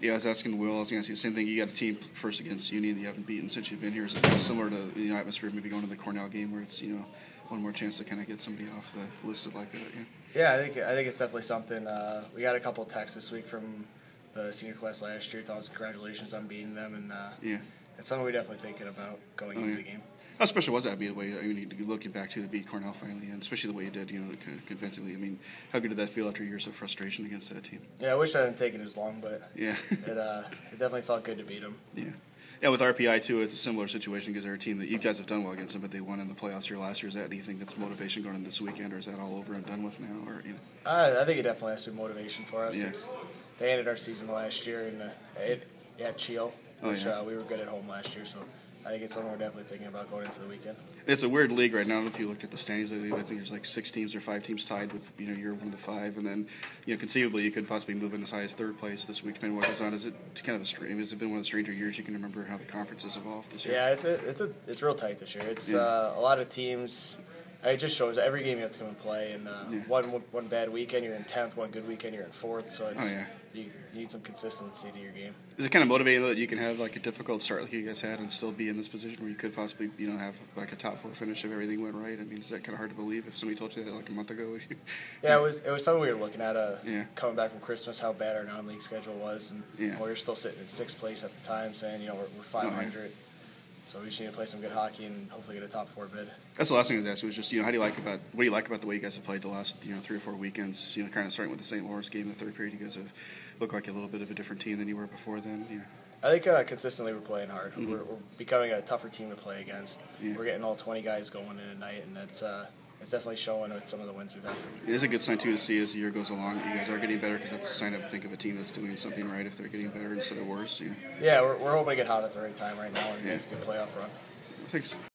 Yeah, I was asking Will. I was going to say the same thing. You got a team first against Union that you haven't beaten since you've been here. Is it similar to atmosphere maybe going to the Cornell game where it's one more chance to kind of get somebody off the list like that? Yeah, I think it's definitely something. We got a couple of texts this week from the senior class last year telling us congratulations on beating them, and it's something we're definitely thinking about going into the game. How special was that being away? I mean, looking back to beat Cornell finally, and especially the way you did, kind of convincingly. I mean, how good did that feel after years of frustration against that team? Yeah, I wish I hadn't taken as long, but yeah, it definitely felt good to beat them. Yeah, with RPI too, it's a similar situation because they're a team that you guys have done well against them, but they won in the playoffs here last year. Is that anything that's motivation going into this weekend, or is that all over and done with now? Or I think it definitely has to be motivation for us. They ended our season last year at Cheel, which we were good at home last year, so I think it's something we're definitely thinking about going into the weekend. It's a weird league right now. I don't know if you looked at the standings lately. I think there's like 6 teams or 5 teams tied with you're one of the 5, and then conceivably you could possibly move in as high as 3rd place this week depending on what goes on. Is it kind of a strange? Has it been one of the stranger years you can remember how the conference has evolved this year? Yeah, it's real tight this year. It's a lot of teams. It just shows every game you have to come and play, and one bad weekend you're in 10th, one good weekend you're in 4th. So it's you need some consistency to your game. Is it kind of motivating that you can have like a difficult start like you guys had and still be in this position where you could possibly have like a top 4 finish if everything went right? I mean, is that kind of hard to believe if somebody told you that like a month ago? Yeah, it was something we were looking at. Coming back from Christmas, how bad our non-league schedule was, and we were still sitting in 6th place at the time, saying we're 500. So we just need to play some good hockey and hopefully get a top 4 bid. That's the last thing I was asking was just, what do you like about the way you guys have played the last 3 or 4 weekends? Kind of starting with the St. Lawrence game in the 3rd period, you guys have looked like a little bit of a different team than you were before then. I think consistently we're playing hard. Mm-hmm. We're becoming a tougher team to play against. We're getting all 20 guys going in at night, and it's definitely showing with some of the wins we've had. It is a good sign, too, to see as the year goes along that you guys are getting better, because that's a sign, I think, of a team that's doing something right if they're getting better instead of worse. Yeah, we're hoping to get hot at the right time right now and make a good playoff run. Thanks.